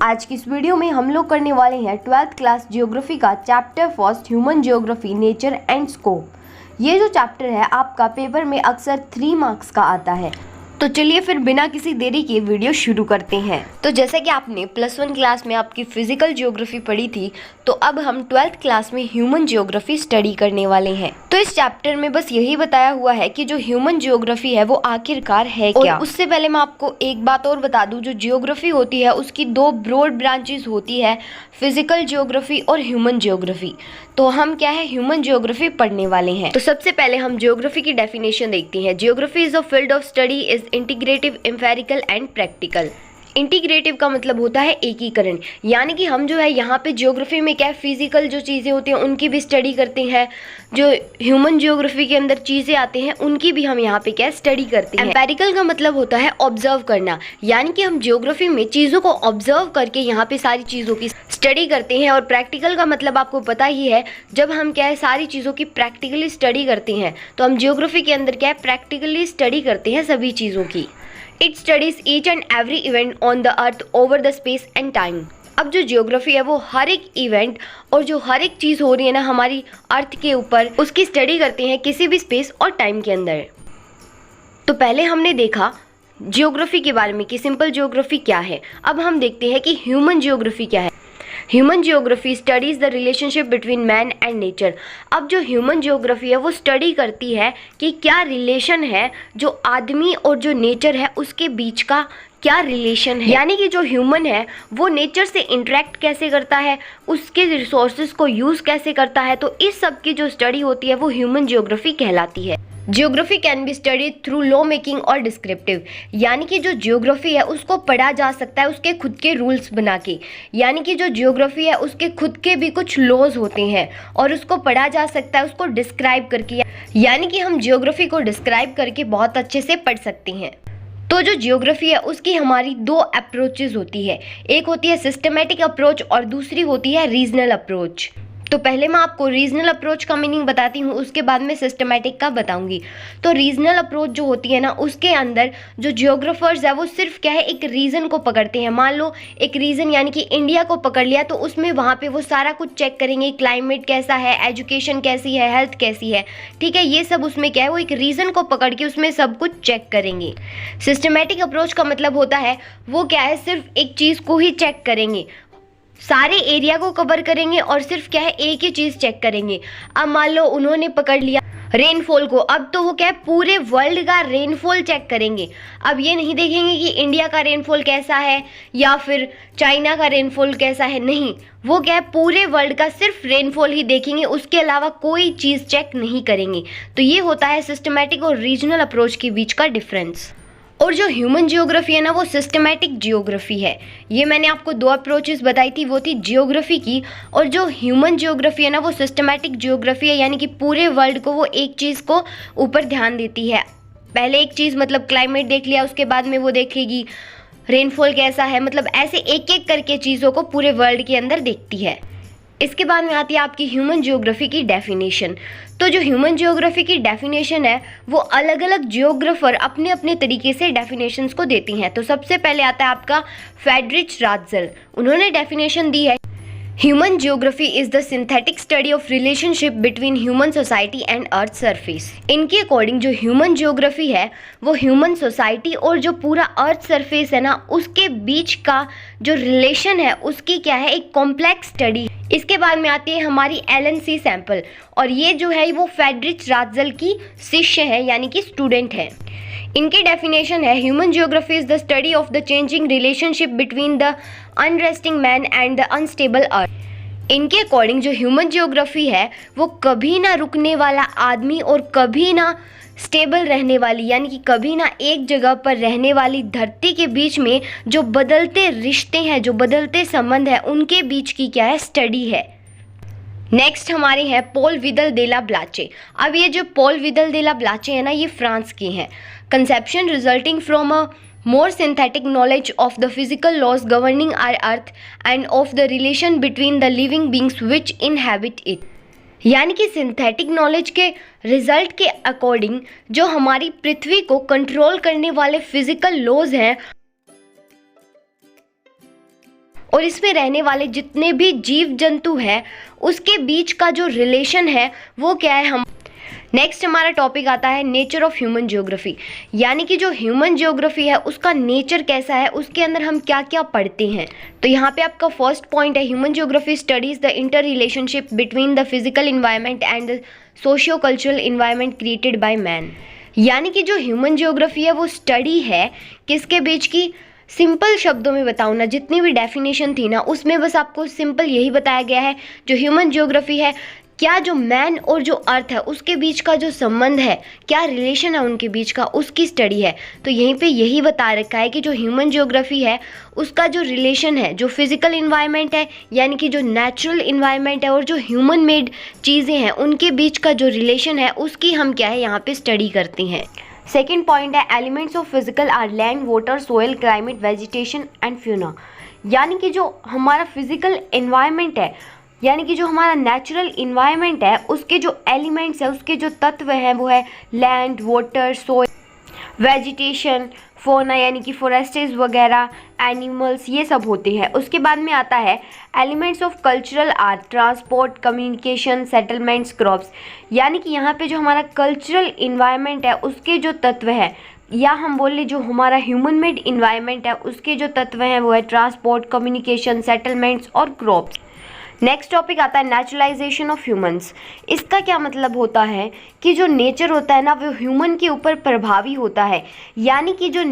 आज की इस वीडियो में हम लोग करने वाले हैं 12th क्लास जियोग्राफी का chapter first human geography nature and scope. ये जो चैप्टर है आपका पेपर में अक्सर 3 मार्क्स का आता है। तो चलिए फिर बिना किसी देरी के वीडियो शुरू करते हैं। तो जैसे कि आपने +1 क्लास में आपकी फिजिकल जियोग्राफी पढ़ी थी, तो अब हम 12th क्लास में ह्यूमन जियोग्राफी स्टडी करने वाले हैं। तो इस चैप्टर में बस यही बताया हुआ है कि जो ह्यूमन जियोग्राफी है वो आखिरकार है क्या। उससे पहले मैं आपको एक बात और बता दूं, जो जियोग्राफी होती है उसकी 2 ब्रॉड ब्रांचेस होती है, फिजिकल जियोग्राफी और ह्यूमन जियोग्राफी। तो हम क्या है, ह्यूमन जियोग्राफी पढ़ने वाले हैं। तो सबसे पहले हम जियोग्राफी की डेफिनेशन देखते हैं। Geography is a field of study is integrative, empirical and practical. Integrative का मतलब होता है एकीकरण, यानी कि हम जो है यहाँ पे जियोग्राफी में क्या फिजिकल जो चीज़ें होती हैं उनकी भी स्टडी करते हैं, जो ह्यूमन जियोग्राफी के अंदर चीज़ें आते हैं उनकी भी हम यहाँ पे क्या स्टडी करते हैं। एम्पेरिकल का मतलब होता है ऑब्जर्व करना, यानी कि हम जियोग्राफी में चीज़ों को ऑब्जर्व करके यहाँ पे सारी चीज़ों की स्टडी करते हैं। और प्रैक्टिकल का मतलब आपको पता ही है, जब हम क्या है सारी चीज़ों की प्रैक्टिकली स्टडी करते हैं, तो हम जियोग्राफी के अंदर क्या है प्रैक्टिकली स्टडी करते हैं सभी चीज़ों की। It studies each and every event on the earth over the space and time। अब जो जियोग्राफी है वो हर एक इवेंट और जो हर एक चीज़ हो रही है ना हमारी अर्थ के ऊपर, उसकी स्टडी करते हैं किसी भी स्पेस और टाइम के अंदर। तो पहले हमने देखा जियोग्राफी के बारे में कि सिंपल जियोग्राफी क्या है। अब हम देखते हैं कि ह्यूमन जियोग्राफी क्या है। Human geography studies the relationship between man and nature. अब जो ह्यूमन जियोग्राफी है वो स्टडी करती है कि क्या रिलेशन है जो आदमी और जो नेचर है उसके बीच का क्या रिलेशन है, यानी कि जो ह्यूमन है वो नेचर से इंटरेक्ट कैसे करता है, उसके रिसोर्सेज को यूज़ कैसे करता है। तो इस सब की जो स्टडी होती है वो ह्यूमन जियोग्राफी कहलाती है। Geography can be studied through law making और डिस्क्रिप्टिव, यानी कि जो जियोग्राफी है उसको पढ़ा जा सकता है उसके खुद के रूल्स बना के, यानी कि जो जियोग्राफी है उसके खुद के भी कुछ लॉज होते हैं और उसको पढ़ा जा सकता है उसको डिस्क्राइब करके, यानी कि हम जियोग्राफी को डिस्क्राइब करके बहुत अच्छे से पढ़ सकते हैं। तो जो जियोग्राफी है उसकी हमारी 2 अप्रोचेज होती है, एक होती है सिस्टमेटिक अप्रोच और दूसरी होती है रीजनल अप्रोच। तो पहले मैं आपको रीजनल अप्रोच का मीनिंग बताती हूँ, उसके बाद में सिस्टमेटिक का बताऊंगी। तो रीजनल अप्रोच जो होती है ना, उसके अंदर जो जियोग्राफर्स है वो सिर्फ क्या है एक रीजन को पकड़ते हैं। मान लो एक रीजन यानी कि इंडिया को पकड़ लिया, तो उसमें वहाँ पे वो सारा कुछ चेक करेंगे, क्लाइमेट कैसा है, एजुकेशन कैसी है, हेल्थ कैसी है, ठीक है, ये सब उसमें क्या है वो एक रीजन को पकड़ के उसमें सब कुछ चेक करेंगे। सिस्टमेटिक अप्रोच का मतलब होता है वो क्या है सिर्फ एक चीज़ को ही चेक करेंगे, सारे एरिया को कवर करेंगे और सिर्फ क्या है एक ही चीज़ चेक करेंगे। अब मान लो उन्होंने पकड़ लिया रेनफॉल को, अब तो वो क्या है पूरे वर्ल्ड का रेनफॉल चेक करेंगे। अब ये नहीं देखेंगे कि इंडिया का रेनफॉल कैसा है या फिर चाइना का रेनफॉल कैसा है, नहीं, वो क्या है पूरे वर्ल्ड का सिर्फ रेनफॉल ही देखेंगे, उसके अलावा कोई चीज़ चेक नहीं करेंगे। तो ये होता है सिस्टमैटिक और रीजनल अप्रोच के बीच का डिफरेंस। और जो ह्यूमन जियोग्राफी है ना वो सिस्टमैटिक जियोग्राफी है। ये मैंने आपको 2 अप्रोचेस बताई थी, वो थी जियोग्राफी की, और जो ह्यूमन जियोग्राफी है ना वो सिस्टमैटिक जियोग्राफी है, यानी कि पूरे वर्ल्ड को वो एक चीज़ को ऊपर ध्यान देती है। पहले एक चीज़ मतलब क्लाइमेट देख लिया, उसके बाद में वो देखेगी रेनफॉल कैसा है, मतलब ऐसे एक एक करके चीज़ों को पूरे वर्ल्ड के अंदर देखती है। इसके बाद में आती है आपकी ह्यूमन जियोग्राफी की डेफिनेशन। तो जो ह्यूमन जियोग्राफी की डेफिनेशन है वो अलग अलग जियोग्राफर अपने अपने तरीके से डेफिनेशंस को देती हैं। तो सबसे पहले आता है आपका फ्रेडरिच रात्ज़ल, उन्होंने डेफिनेशन दी है human geography is the synthetic study of relationship between human society and earth surface. इनके अकॉर्डिंग जो ह्यूमन जियोग्राफी है वो ह्यूमन सोसाइटी और जो पूरा अर्थ सरफेस है ना उसके बीच का जो रिलेशन है उसकी क्या है एक कॉम्प्लेक्स स्टडी। इसके बाद में आती है हमारी एलन सी सैम्पल, और ये जो है वो फ्रेडरिच रात्ज़ल की शिष्य है यानी कि स्टूडेंट है। इनकी डेफिनेशन है human geography is the study of the changing relationship between the unresting man and the unstable earth. इनके अकॉर्डिंग जो ह्यूमन जियोग्राफी है वो कभी ना रुकने वाला आदमी और कभी ना स्टेबल रहने वाली, यानी कि कभी ना एक जगह पर रहने वाली धरती के बीच में जो बदलते रिश्ते हैं, जो बदलते संबंध हैं, उनके बीच की क्या है स्टडी है। नेक्स्ट हमारे हैं पॉल विदल दे ला ब्लाचे। अब ये जो पॉल विदल दे ला ब्लाचे है ना ये फ्रांस के हैं। Conception resulting from a more synthetic knowledge of the physical laws governing our earth and of the relation between the living beings which inhabit it। यानी कि सिंथेटिक नॉलेज के रिजल्ट के अकॉर्डिंग जो हमारी पृथ्वी को कंट्रोल करने वाले फिजिकल लॉज हैं और इसमें रहने वाले जितने भी जीव जंतु हैं उसके बीच का जो रिलेशन है वो क्या है। हम नेक्स्ट हमारा टॉपिक आता है नेचर ऑफ ह्यूमन ज्योग्राफी, यानी कि जो ह्यूमन ज्योग्राफी है उसका नेचर कैसा है, उसके अंदर हम क्या क्या पढ़ते हैं। तो यहाँ पे आपका फर्स्ट पॉइंट है human geography studies the inter relationship between the physical environment and the socio cultural environment created by man. यानी कि जो ह्यूमन ज्योग्राफी है वो स्टडी है किसके बीच की। सिंपल शब्दों में बताऊँ ना, जितनी भी डेफिनेशन थी ना उसमें बस आपको सिंपल यही बताया गया है, जो ह्यूमन ज्योग्राफी है क्या जो मैन और जो अर्थ है उसके बीच का जो संबंध है, क्या रिलेशन है उनके बीच का, उसकी स्टडी है। तो यहीं पे यही बता रखा है कि जो ह्यूमन ज्योग्राफी है उसका जो रिलेशन है, जो फिजिकल इन्वायरमेंट है यानी कि जो नेचुरल इन्वायरमेंट है और जो ह्यूमन मेड चीज़ें हैं उनके बीच का जो रिलेशन है उसकी हम क्या है यहाँ पे स्टडी करते हैं। सेकेंड पॉइंट है elements of physical are land, water, soil, climate, vegetation and fauna. यानी कि जो हमारा फिजिकल इन्वायरमेंट है यानी कि जो हमारा नेचुरल इन्वायरमेंट है उसके जो एलिमेंट्स है, उसके जो तत्व हैं वो है लैंड, वाटर, सोइल, वेजिटेशन, फोना यानी कि फॉरेस्ट्स वगैरह, एनिमल्स, ये सब होते हैं। उसके बाद में आता है elements of cultural art, transport, communication, settlements, crops. यानी कि यहाँ पे जो हमारा कल्चरल इन्वायरमेंट है उसके जो तत्व है, या हम बोल ले जो हमारा ह्यूमन मेड इन्वायरमेंट है उसके जो तत्व हैं वो है ट्रांसपोर्ट, कम्युनिकेशन, सेटलमेंट्स और क्रॉप्स। नेक्स्ट टॉपिक आता है नेचुरलाइजेशन ऑफ ह्यूमंस। इसका क्या मतलब होता है कि जो नेचर होता है ना वो ह्यूमन के ऊपर प्रभावी होता है, यानी कि जो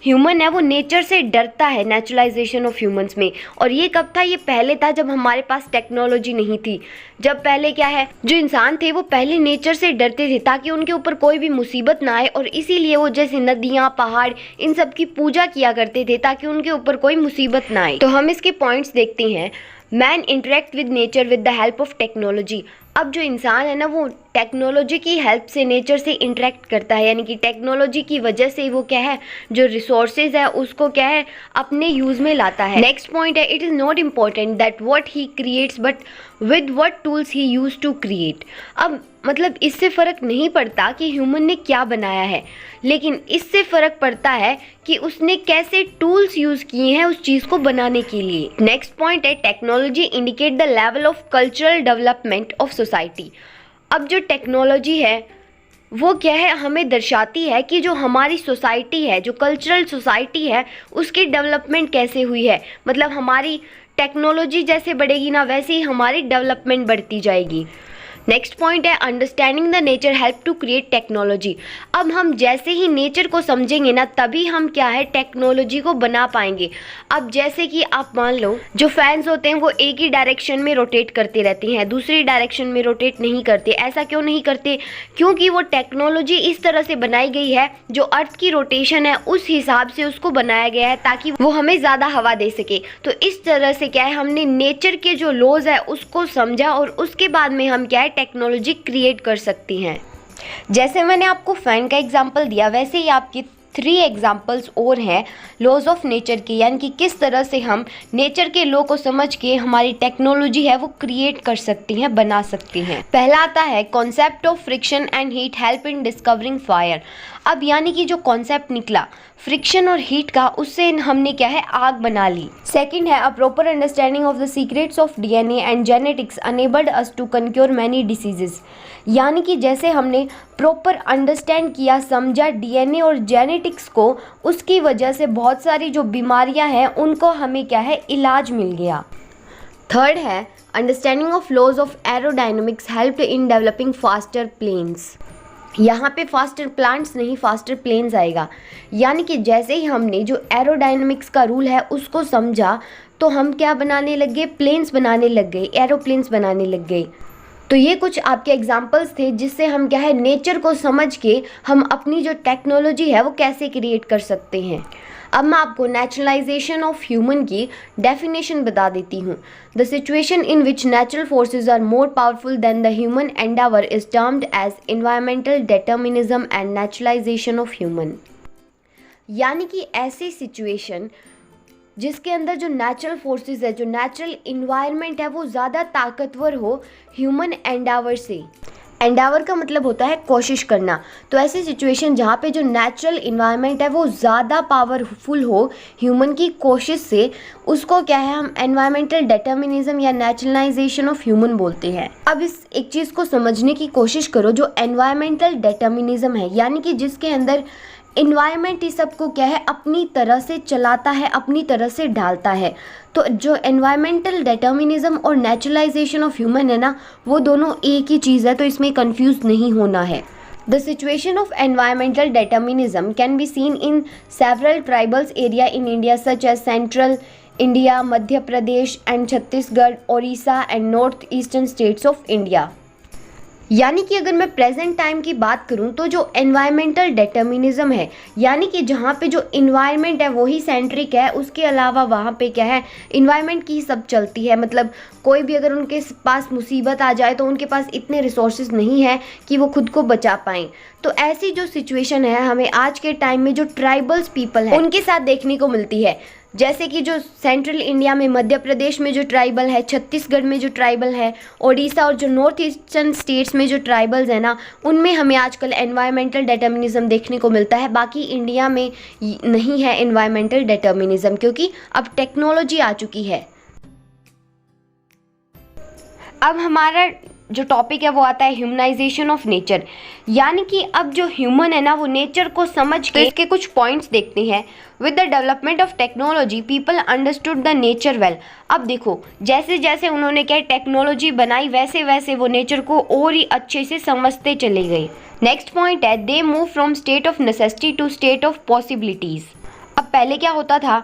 ह्यूमन है वो नेचर से डरता है, नेचुरलाइजेशन ऑफ ह्यूमंस में। और ये कब था, ये पहले था जब हमारे पास टेक्नोलॉजी नहीं थी। जब पहले क्या है, जो इंसान थे वो पहले नेचर से डरते थे ताकि उनके ऊपर कोई भी मुसीबत ना आए, और इसीलिए वो जैसे नदियाँ, पहाड़, इन सब की पूजा किया करते थे ताकि उनके ऊपर कोई मुसीबत ना आए। तो हम इसके पॉइंट्स देखते हैं। Man interact with nature with the help of technology. अब जो इंसान है ना वो टेक्नोलॉजी की हेल्प से नेचर से इंटरेक्ट करता है, यानी कि टेक्नोलॉजी की वजह से वो क्या है, जो रिसोर्सेज है उसको क्या है अपने यूज़ में लाता है। नेक्स्ट पॉइंट है it is not important that what he creates but with what tools he use to create. अब मतलब इससे फ़र्क नहीं पड़ता कि ह्यूमन ने क्या बनाया है, लेकिन इससे फ़र्क पड़ता है कि उसने कैसे टूल्स यूज़ किए हैं उस चीज़ को बनाने के लिए। नेक्स्ट पॉइंट है technology indicate the level of cultural development of society. अब जो टेक्नोलॉजी है वो क्या है, हमें दर्शाती है कि जो हमारी सोसाइटी है, जो कल्चरल सोसाइटी है उसकी डेवलपमेंट कैसे हुई है। मतलब हमारी टेक्नोलॉजी जैसे बढ़ेगी ना वैसे ही हमारी डेवलपमेंट बढ़ती जाएगी। नेक्स्ट पॉइंट है understanding the nature help to create technology. अब हम जैसे ही नेचर को समझेंगे ना तभी हम क्या है टेक्नोलॉजी को बना पाएंगे। अब जैसे कि आप मान लो जो फैंस होते हैं वो एक ही डायरेक्शन में रोटेट करते रहते हैं, दूसरी डायरेक्शन में रोटेट नहीं करते। ऐसा क्यों नहीं करते, क्योंकि वो टेक्नोलॉजी इस तरह से बनाई गई है, जो अर्थ की रोटेशन है उस हिसाब से उसको बनाया गया है ताकि वो हमें ज़्यादा हवा दे सके। तो इस तरह से क्या है हमने नेचर के जो लॉज है उसको समझा और उसके बाद में हम क्या है टेक्नोलॉजी क्रिएट कर सकती हैं। जैसे मैंने आपको फैन का एग्जांपल दिया वैसे ही आपकी 3 एग्जांपल्स और हैं लॉज ऑफ नेचर की, यानी कि किस तरह से हम नेचर के लॉ को समझ के हमारी टेक्नोलॉजी है वो क्रिएट कर सकती हैं, बना सकती हैं। पहला आता है concept of friction and heat help in discovering fire. अब यानी कि जो कॉन्सेप्ट निकला फ्रिक्शन और हीट का, उससे हमने क्या है आग बना ली। सेकंड है a proper understanding of the secrets of DNA and genetics enabled us to conquer many diseases. यानी कि जैसे हमने प्रॉपर अंडरस्टैंड किया, समझा डीएनए और जेनेटिक्स को, उसकी वजह से बहुत सारी जो बीमारियां हैं उनको हमें क्या है इलाज मिल गया। थर्ड है understanding of laws of aerodynamics helped in developing faster planes. यहाँ पे फास्टर प्लांट्स नहीं फास्टर प्लेन्स आएगा। यानी कि जैसे ही हमने जो एरोडायनामिक्स का रूल है उसको समझा तो हम क्या बनाने लग गए, प्लेन्स बनाने लग गए, एरोप्लेन्स बनाने लग गए। तो ये कुछ आपके एग्जांपल्स थे जिससे हम क्या है नेचर को समझ के हम अपनी जो टेक्नोलॉजी है वो कैसे क्रिएट कर सकते हैं। अब मैं आपको नेचुरलाइजेशन ऑफ ह्यूमन की डेफिनेशन बता देती हूँ। The situation in which natural forces are more powerful than the human endeavour is termed as environmental determinism and naturalization of human. यानी कि ऐसी सिचुएशन जिसके अंदर जो नेचुरल फोर्सेस है, जो नेचुरल इन्वायरमेंट है वो ज़्यादा ताकतवर हो ह्यूमन एंडेवर से, एंडावर का मतलब होता है कोशिश करना। तो ऐसी सिचुएशन जहाँ पे जो नेचुरल इन्वायरमेंट है वो ज़्यादा पावरफुल हो ह्यूमन की कोशिश से, उसको क्या है हम एनवायरमेंटल डिटर्मिनिज्म या नेचुरलाइजेशन ऑफ ह्यूमन बोलते हैं। अब इस एक चीज़ को समझने की कोशिश करो, जो एनवायरमेंटल डिटर्मिनिज्म है यानी कि जिसके अंदर इन्वायरमेंट ही सबको क्या है अपनी तरह से चलाता है, अपनी तरह से ढालता है। तो जो एनवायरमेंटल डिटर्मिनिज्म और नेचुरलाइजेशन ऑफ ह्यूमन है ना, वो दोनों एक ही चीज़ है, तो इसमें कंफ्यूज नहीं होना है। The situation of environmental determinism can be seen in several tribal areas in India such as central India, Madhya Pradesh and Chhattisgarh, Orissa and northeastern states of India। यानी कि अगर मैं प्रेजेंट टाइम की बात करूं तो जो एनवायरमेंटल डिटर्मिनिज्म है यानी कि जहां पे जो इन्वायरमेंट है वही सेंट्रिक है, उसके अलावा वहां पे क्या है इन्वायरमेंट की सब चलती है। मतलब कोई भी अगर उनके पास मुसीबत आ जाए तो उनके पास इतने रिसोर्सेज नहीं है कि वो खुद को बचा पाएं। तो ऐसी जो सिचुएशन है हमें आज के टाइम में जो ट्राइबल्स पीपल है उनके साथ देखने को मिलती है। जैसे कि जो सेंट्रल इंडिया में मध्य प्रदेश में जो ट्राइबल है, छत्तीसगढ़ में जो ट्राइबल है, ओडिशा और जो नॉर्थ ईस्टर्न स्टेट्स में जो ट्राइबल्स है ना, उनमें हमें आजकल एनवायरमेंटल डिटर्मिनिज्म देखने को मिलता है। बाकी इंडिया में नहीं है एनवायरमेंटल डिटर्मिनिज्म, क्योंकि अब टेक्नोलॉजी आ चुकी है। अब हमारा जो टॉपिक है वो आता है ह्यूमनाइजेशन ऑफ नेचर, यानी कि अब जो ह्यूमन है ना वो नेचर को समझ के इसके कुछ पॉइंट्स देखते हैं। With the development of technology people understood the nature well. अब देखो जैसे जैसे उन्होंने क्या टेक्नोलॉजी बनाई वैसे वैसे वो नेचर को और ही अच्छे से समझते चले गए। नेक्स्ट पॉइंट है they move from state of necessity to state of possibilities. अब पहले क्या होता था,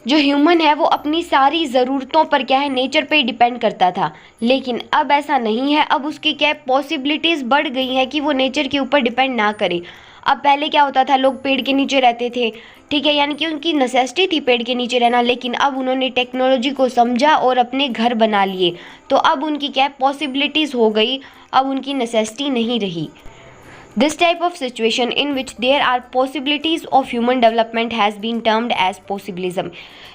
जो ह्यूमन है वो अपनी सारी ज़रूरतों पर क्या है नेचर पे डिपेंड करता था, लेकिन अब ऐसा नहीं है। अब उसकी क्या है पॉसिबिलिटीज़ बढ़ गई हैं कि वो नेचर के ऊपर डिपेंड ना करे। अब पहले क्या होता था, लोग पेड़ के नीचे रहते थे, ठीक है, यानी कि उनकी नेसेसिटी थी पेड़ के नीचे रहना, लेकिन अब उन्होंने टेक्नोलॉजी को समझा और अपने घर बना लिए, तो अब उनकी क्या है पॉसिबिलिटीज़ हो गई, अब उनकी नेसेसिटी नहीं रही। This type of situation in which there are possibilities of human development has been termed as possibilism।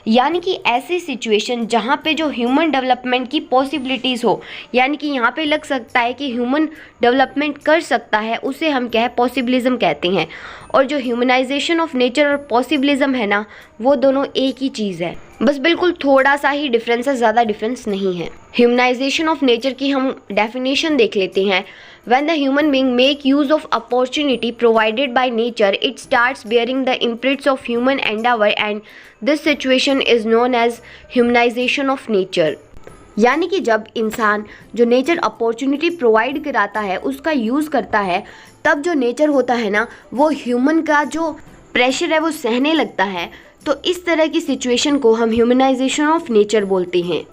यानी कि ऐसी सिचुएशन जहाँ पे जो ह्यूमन डेवलपमेंट की पॉसिबिलिटीज़ हो, यानी कि यहाँ पे लग सकता है कि ह्यूमन डेवलपमेंट कर सकता है, उसे हम क्या है पॉसिबिलिज्म कहते हैं। और जो ह्यूमनाइजेशन ऑफ नेचर और पॉसिबिलिज्म है ना, वो दोनों एक ही चीज़ है, बस बिल्कुल थोड़ा सा ही डिफरेंस है, ज़्यादा डिफरेंस नहीं है। ह्यूमनाइजेशन ऑफ नेचर की हम डेफिनेशन देख लेते हैं। When the human being make use of opportunity provided by nature, it starts bearing the imprints of human endeavor and this situation is known as humanization of nature। यानी कि जब इंसान जो नेचर अपॉर्चुनिटी प्रोवाइड कराता है उसका use करता है, तब जो नेचर होता है ना वो ह्यूमन का जो प्रेशर है वो सहने लगता है। तो इस तरह की सिचुएशन को हम ह्यूमनाइजेशन ऑफ नेचर बोलते हैं।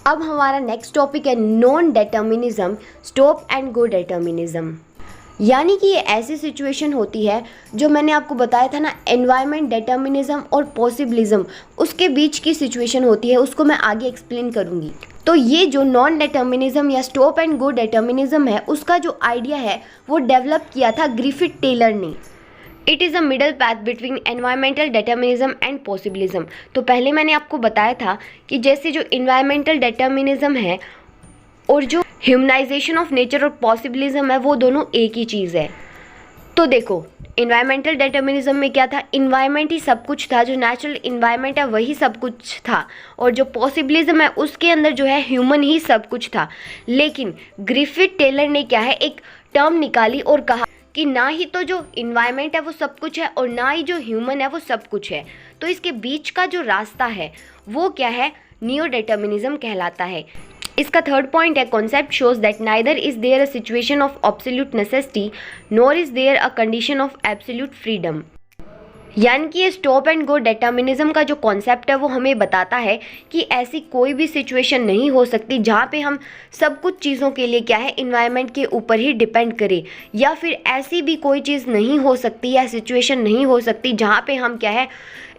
अब हमारा नेक्स्ट टॉपिक है non determinism, stop and go determinism. यानी कि ये ऐसी सिचुएशन होती है जो मैंने आपको बताया था ना, एनवायरनमेंट डिटर्मिनिज्म और पॉसिबिलिज्म, उसके बीच की सिचुएशन होती है, उसको मैं आगे एक्सप्लेन करूँगी। तो ये जो नॉन डिटर्मिनिज्म या स्टॉप एंड गो डिटर्मिनिज्म है, उसका जो आइडिया है वो डेवलप किया था ग्रिफिथ टेलर ने। It is a middle path between environmental determinism and possibilism. तो पहले मैंने आपको बताया था कि जैसे जो एनवायरमेंटल डिटर्मिनिज्म है और जो ह्यूमनाइजेशन ऑफ नेचर और पॉसिबिलिज्म है वो दोनों एक ही चीज़ है। तो देखो एनवायरमेंटल डिटर्मिनिज्म में क्या था, इन्वायरमेंट ही सब कुछ था, जो नेचुरल इन्वायरमेंट है वही सब कुछ था, और जो पॉसिबिलिज्म है उसके अंदर जो है ह्यूमन ही सब कुछ था। लेकिन ग्रिफिथ टेलर ने क्या है एक टर्म निकाली और कहा कि ना ही तो जो इन्वायरमेंट है वो सब कुछ है और ना ही जो ह्यूमन है वो सब कुछ है। तो इसके बीच का जो रास्ता है वो क्या है, नियो डिटर्मिनिज्म कहलाता है। इसका थर्ड पॉइंट है concept shows that neither is there a situation of absolute necessity nor is there a condition of absolute freedom. यानी कि ये स्टॉप एंड गो डिटर्मिनिज्म का जो कॉन्सेप्ट है वो हमें बताता है कि ऐसी कोई भी सिचुएशन नहीं हो सकती जहाँ पे हम सब कुछ चीज़ों के लिए क्या है इन्वायरमेंट के ऊपर ही डिपेंड करें, या फिर ऐसी भी कोई चीज़ नहीं हो सकती या सिचुएशन नहीं हो सकती जहाँ पे हम क्या है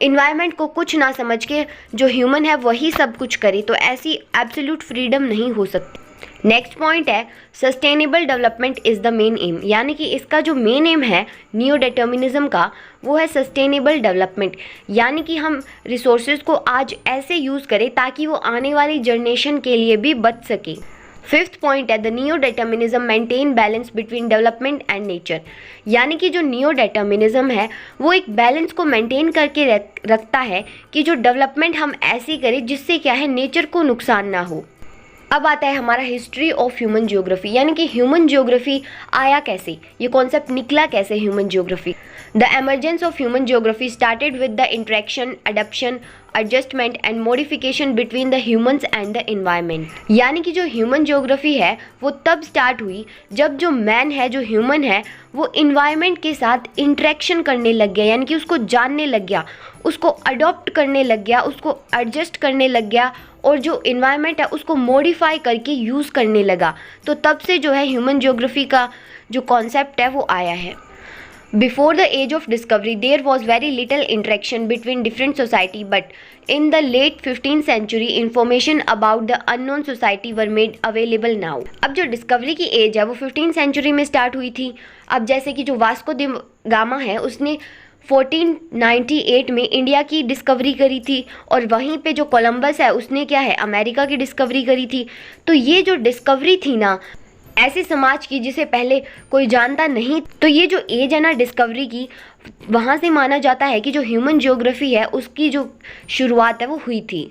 इन्वायरमेंट को कुछ ना समझ के जो ह्यूमन है वही सब कुछ करे। तो ऐसी एब्सोल्यूट फ्रीडम नहीं हो सकती। नेक्स्ट पॉइंट है sustainable development is the main M. यानी कि इसका जो मेन एम है नियो डिटर्मिनिज्म का वो है सस्टेनेबल डेवलपमेंट। यानी कि हम रिसोर्सेज को आज ऐसे यूज़ करें ताकि वो आने वाली जनरेशन के लिए भी बच सके। फिफ्थ पॉइंट है the neo determinism maintain balance between development and nature. यानी कि जो नियो डिटर्मिनिज्म है वो एक बैलेंस को मेंटेन करके रखता है कि जो डेवलपमेंट हम ऐसी करें जिससे क्या है नेचर को नुकसान ना हो। अब आता है हमारा हिस्ट्री ऑफ ह्यूमन ज्योग्राफी, यानी कि ह्यूमन ज्योग्राफी आया कैसे, ये कॉन्सेप्ट निकला कैसे human geography. The emergence of human geography started with the interaction, adoption, adjustment and modification between the humans and the environment. यानी कि जो ह्यूमन ज्योग्राफी है वो तब स्टार्ट हुई जब जो मैन है, जो ह्यूमन है, वो इन्वायरमेंट के साथ इंटरेक्शन करने लग गया, यानी कि उसको जानने लग गया, उसको अडॉप्ट करने लग गया, उसको एडजस्ट करने लग गया और जो इन्वायरमेंट है उसको मॉडिफाई करके यूज़ करने लगा। तो तब से जो है ह्यूमन ज्योग्राफी का जो कॉन्सेप्ट है वो आया है। Before the age of discovery, there was very little interaction between different society, but in the late 15th century, information about the unknown society were made available now. अब जो discovery की as है वो 15th century में start हुई थी। अब जैसे कि जो वास्को द गामा है उसने 1498 में इंडिया की डिस्कवरी करी थी और वहीं पे जो कोलंबस है उसने क्या है अमेरिका की डिस्कवरी करी थी। तो ये जो डिस्कवरी थी ना ऐसे समाज की जिसे पहले कोई जानता नहीं, तो ये जो एज है ना डिस्कवरी की, वहाँ से माना जाता है कि जो ह्यूमन ज्योग्राफी है उसकी जो शुरुआत है वो हुई थी।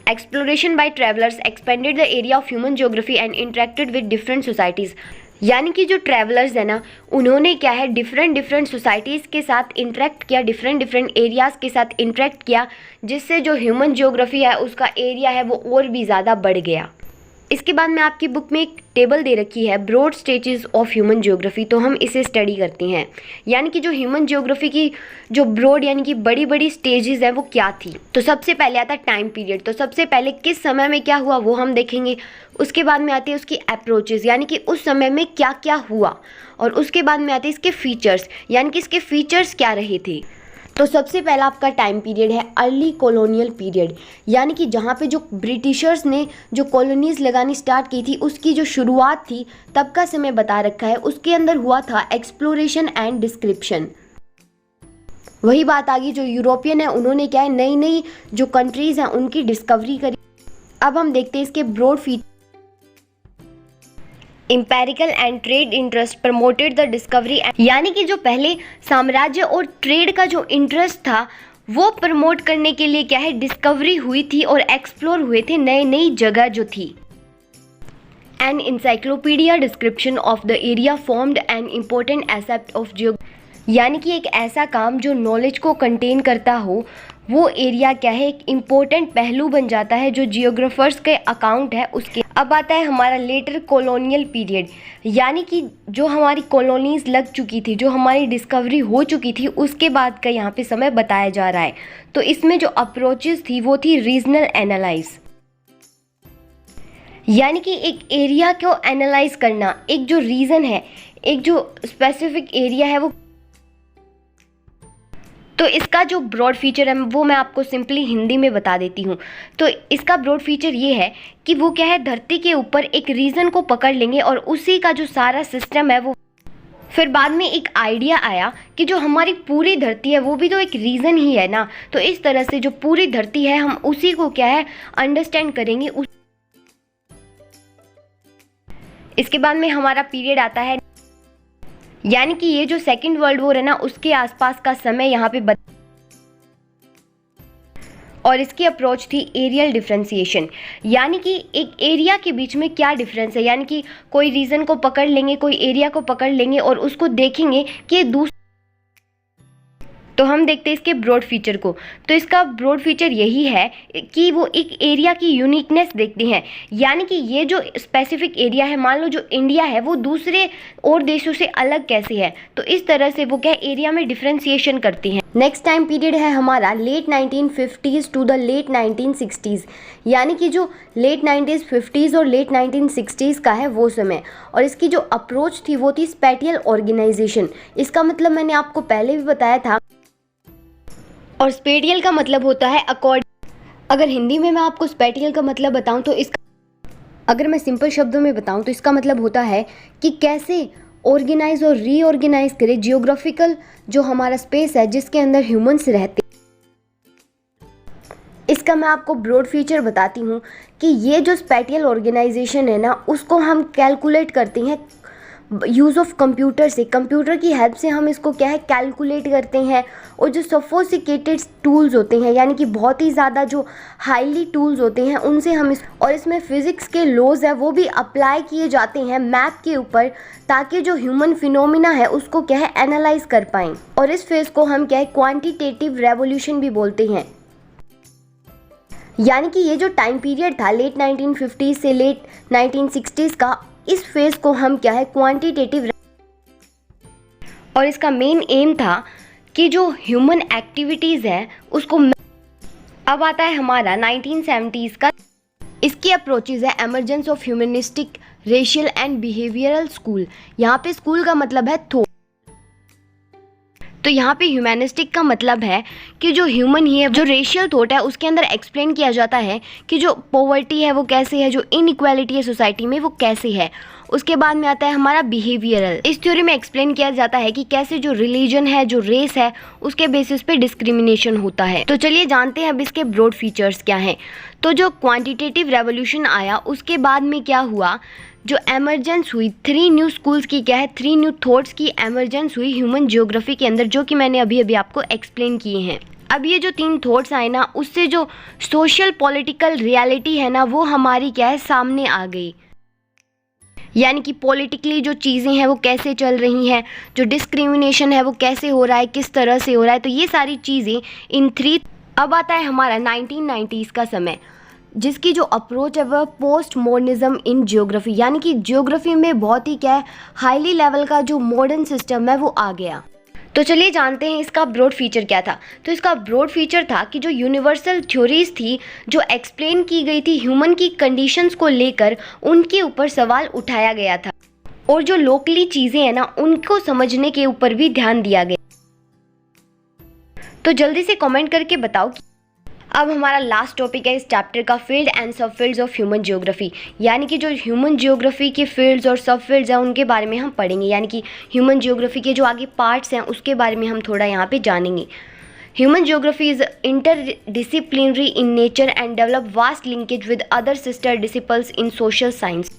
Exploration by travellers expanded the area of human geography and interacted with different societies. यानी कि जो ट्रैवलर्स है ना उन्होंने क्या है डिफरेंट सोसाइटीज़ के साथ इंटरेक्ट किया, डिफरेंट एरियाज़ के साथ इंटरेक्ट किया, जिससे जो ह्यूमन ज्योग्राफी है उसका एरिया है वो और भी ज़्यादा बढ़ गया। इसके बाद में आपकी बुक में एक टेबल दे रखी है broad stages of human geography, तो हम इसे स्टडी करते हैं। यानी कि जो ह्यूमन ज्योग्राफी की जो ब्रॉड यानी कि बड़ी बड़ी स्टेजेस हैं वो क्या थी। तो सबसे पहले आता है टाइम पीरियड, तो सबसे पहले किस समय में क्या हुआ वो हम देखेंगे। उसके बाद में आती है उसकी अप्रोचेस, यानी कि उस समय में क्या क्या हुआ, और उसके बाद में आते हैं इसके फीचर्स, यानी कि इसके फीचर्स क्या रहे थे। तो सबसे पहला आपका टाइम पीरियड है अर्ली कॉलोनियल पीरियड, यानी कि जहाँ पे जो ब्रिटिशर्स ने जो कॉलोनीज़ लगानी स्टार्ट की थी उसकी जो शुरुआत थी तब का समय बता रखा है। उसके अंदर हुआ था एक्सप्लोरेशन एंड डिस्क्रिप्शन। वही बात आ गई जो यूरोपियन है उन्होंने क्या है नई नई जो कंट्रीज़ हैं उनकी डिस्कवरी करी। अब हम देखते हैं इसके broad feature. Imperial and trade interest promoted the discovery, यानी कि जो पहले साम्राज्य और ट्रेड का जो इंटरेस्ट था वो प्रमोट करने के लिए क्या है डिस्कवरी हुई थी और एक्सप्लोर हुए थे नई नई जगह जो थी। An encyclopedia description of the area formed an important aspect of geo, यानी कि एक ऐसा काम जो नॉलेज को कंटेन करता हो वो एरिया क्या है एक इम्पोर्टेंट पहलू बन जाता है जो जियोग्राफर्स के अकाउंट है उसके। अब आता है हमारा लेटर कॉलोनियल पीरियड, यानी कि जो हमारी कॉलोनीज़ लग चुकी थी, जो हमारी डिस्कवरी हो चुकी थी, उसके बाद का यहाँ पे समय बताया जा रहा है। तो इसमें जो अप्रोचेस थी वो थी रीजनल एनालाइज, यानी कि एक एरिया को एनालाइज करना, एक जो रीज़न है, एक जो स्पेसिफिक एरिया है वो। तो इसका जो ब्रॉड फीचर है वो मैं आपको सिंपली हिंदी में बता देती हूँ। तो इसका ब्रॉड फीचर ये है कि वो क्या है धरती के ऊपर एक रीज़न को पकड़ लेंगे और उसी का जो सारा सिस्टम है वो। फिर बाद में एक आइडिया आया कि जो हमारी पूरी धरती है वो भी तो एक रीज़न ही है ना, तो इस तरह से जो पूरी धरती है हम उसी को क्या है अंडरस्टैंड करेंगे। इसके बाद में हमारा पीरियड आता है, यानी कि ये जो सेकेंड वर्ल्ड वॉर है ना उसके आसपास का समय यहाँ पे और इसकी अप्रोच थी एरियल डिफ्रेंसिएशन, यानी कि एक एरिया के बीच में क्या डिफरेंस है, यानी कि कोई रीजन को पकड़ लेंगे, कोई एरिया को पकड़ लेंगे और उसको देखेंगे कि तो हम देखते हैं इसके ब्रॉड फीचर को। तो इसका ब्रॉड फीचर यही है कि वो एक एरिया की यूनिकनेस देखते हैं, यानी कि ये जो स्पेसिफिक एरिया है, मान लो जो इंडिया है वो दूसरे और देशों से अलग कैसे है, तो इस तरह से वो क्या एरिया में डिफ्रेंसिएशन करती हैं। नेक्स्ट टाइम पीरियड है हमारा late 1950s to the late 1960s, यानी कि जो लेट 1950s और लेट 1960s का है वो समय। और इसकी जो अप्रोच थी वो थी स्पैटियल ऑर्गेनाइजेशन। इसका मतलब मैंने आपको पहले भी बताया था, और स्पेटियल का मतलब होता है अकॉर्डिंग। अगर हिंदी में मैं आपको स्पेटियल का मतलब बताऊं तो इसका, अगर मैं सिंपल शब्दों में बताऊं तो इसका मतलब होता है कि कैसे ऑर्गेनाइज और रीऑर्गेनाइज करे जियोग्राफिकल जो हमारा स्पेस है जिसके अंदर ह्यूमंस रहते। इसका मैं आपको ब्रॉड फीचर बताती हूँ कि ये जो स्पैटियल ऑर्गेनाइजेशन है ना, उसको हम कैलकुलेट करते हैं यूज़ ऑफ कंप्यूटर से। कंप्यूटर की हेल्प से हम इसको क्या है कैलकुलेट करते हैं। और जो सोफोसिकेटेड टूल्स होते हैं, यानी कि बहुत ही ज़्यादा जो हाईली टूल्स होते हैं, उनसे हम इसमें फिज़िक्स के लॉज है वो भी अप्लाई किए जाते हैं मैप के ऊपर, ताकि जो ह्यूमन फिनोमिना है उसको क्या है एनालाइज कर पाएँ। और इस फेज़ को हम क्या है क्वांटिटेटिव रेवोल्यूशन भी बोलते हैं। यानी कि ये जो टाइम पीरियड था लेट 1950 से लेट 1960s का, इस फेज़ को हम क्या है क्वांटिटेटिव, और इसका मेन एम था कि जो ह्यूमन एक्टिविटीज़ है उसको। अब आता है हमारा 1970s का। इसकी अप्रोचेज़ है emergence of humanistic racial and behavioural school. यहाँ पे स्कूल का मतलब है थॉट, तो यहाँ पे ह्यूमनिस्टिक का मतलब है कि जो ह्यूमन ही है, जो रेशियल थॉट है उसके अंदर एक्सप्लेन किया जाता है कि जो पॉवर्टी है वो कैसे है, जो इनइक्वालिटी है सोसाइटी में वो कैसे है। उसके बाद में आता है हमारा बिहेवियरल। इस थ्योरी में एक्सप्लेन किया जाता है कि कैसे जो रिलीजन है, जो रेस है, उसके बेसिस पे डिस्क्रिमिनेशन होता है। तो चलिए जानते हैं अब इसके ब्रॉड फीचर्स क्या हैं। तो जो क्वांटिटेटिव रेवोल्यूशन आया उसके बाद में क्या हुआ, जो एमरजेंस हुई 3 न्यू स्कूल्स की क्या है 3 न्यू थॉट्स की एमरजेंस हुई ह्यूमन ज्योग्राफी के अंदर, जो कि मैंने अभी अभी आपको एक्सप्लेन किए हैं। अब ये जो 3 थॉट्स आए ना, उससे जो सोशल पॉलिटिकल रियलिटी है ना वो हमारी क्या है सामने आ गई। यानी कि पॉलिटिकली जो चीज़ें हैं वो कैसे चल रही हैं, जो डिस्क्रिमिनेशन है वो कैसे हो रहा है, किस तरह से हो रहा है। तो ये सारी चीज़ें इन 3। अब आता है हमारा 1990s का समय, जिसकी जो अप्रोच है वह पोस्ट मॉडर्निज्म इन ज्योग्राफी। यानी कि ज्योग्राफी में बहुत ही क्या है हाईली लेवल का जो मॉडर्न सिस्टम है वो आ गया। तो चलिए जानते हैं इसका ब्रॉड फीचर क्या था। तो इसका ब्रॉड फीचर था कि जो यूनिवर्सल थ्योरीज थी जो एक्सप्लेन की गई थी ह्यूमन की कंडीशंस को लेकर, उनके ऊपर सवाल उठाया गया था। और जो लोकली चीज़ें हैं ना उनको समझने के ऊपर भी ध्यान दिया गया। तो जल्दी से कमेंट करके बताओ। अब हमारा लास्ट टॉपिक है इस चैप्टर का, फील्ड एंड सब फील्ड्स ऑफ ह्यूमन ज्योग्राफी। यानी कि जो ह्यूमन ज्योग्राफी के फील्ड्स और सब फील्ड्स हैं उनके बारे में हम पढ़ेंगे। यानी कि ह्यूमन ज्योग्राफी के जो आगे पार्ट्स हैं उसके बारे में हम थोड़ा यहाँ पे जानेंगे। Human geography is interdisciplinary in nature and develop vast linkage with other sister disciples in social science.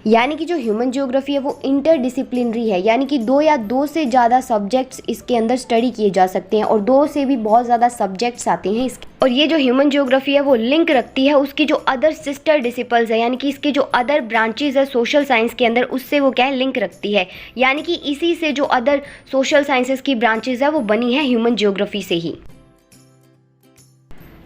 यानी कि जो ह्यूमन ज्योग्राफी है वो इंटरडिसिप्लिनरी है, यानी कि 2 या 2 से ज़्यादा सब्जेक्ट्स इसके अंदर स्टडी किए जा सकते हैं, और 2 से भी बहुत ज़्यादा सब्जेक्ट्स आते हैं इसके। और ये जो ह्यूमन ज्योग्राफी है वो लिंक रखती है उसकी जो अदर सिस्टर डिसिपल्स है, यानी कि इसके जो अदर ब्रांचेज है सोशल साइंस के अंदर, उससे वो क्या है लिंक रखती है। यानी कि इसी से जो अदर सोशल साइंसेस की ब्रांचेज है वो बनी है ह्यूमन ज्योग्राफी से ही।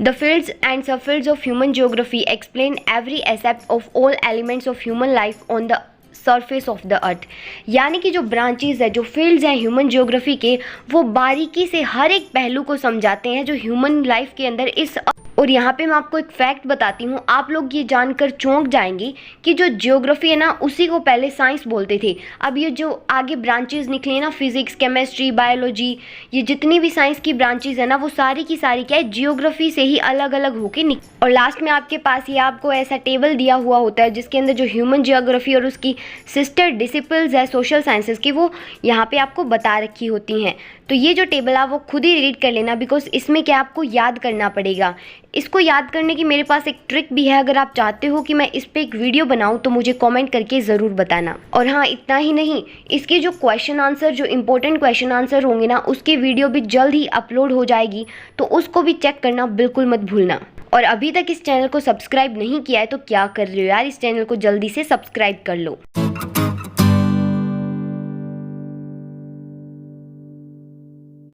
The fields and subfields of human geography explain every aspect of all elements of human life on the surface of the earth. यानी कि जो ब्रांचेज है, जो फील्ड्स हैं ह्यूमन ज्योग्राफी के, वो बारीकी से हर एक पहलू को समझाते हैं जो ह्यूमन लाइफ के अंदर इस। और यहाँ पे मैं आपको एक फैक्ट बताती हूँ, आप लोग ये जानकर चौंक जाएंगे कि जो ज्योग्राफी है ना उसी को पहले साइंस बोलते थे। अब ये जो आगे ब्रांचेज निकली ना, फिजिक्स, केमिस्ट्री, बायोलॉजी, ये जितनी भी साइंस की ब्रांचेज है ना वो सारी की सारी क्या है जियोग्राफी से ही अलग अलग होके और लास्ट में आपके पास ये आपको ऐसा टेबल दिया हुआ होता है जिसके अंदर जो ह्यूमन ज्योग्राफी और उसकी सिस्टर डिसिपल्स है सोशल साइंसेस की, वो यहाँ पे आपको बता रखी होती हैं। तो ये जो टेबल आप वो खुद ही रीड कर लेना, बिकॉज इसमें क्या आपको याद करना पड़ेगा। इसको याद करने की मेरे पास एक ट्रिक भी है, अगर आप चाहते हो कि मैं इस पर एक वीडियो बनाऊं तो मुझे कमेंट करके ज़रूर बताना। और हाँ, इतना ही नहीं, इसके जो क्वेश्चन आंसर, जो इंपॉर्टेंट क्वेश्चन आंसर होंगे ना, उसकी वीडियो भी जल्द ही अपलोड हो जाएगी, तो उसको भी चेक करना बिल्कुल मत भूलना। और अभी तक इस चैनल को सब्सक्राइब नहीं किया है तो क्या कर रहे हो यार, इस चैनल को जल्दी से सब्सक्राइब कर लो।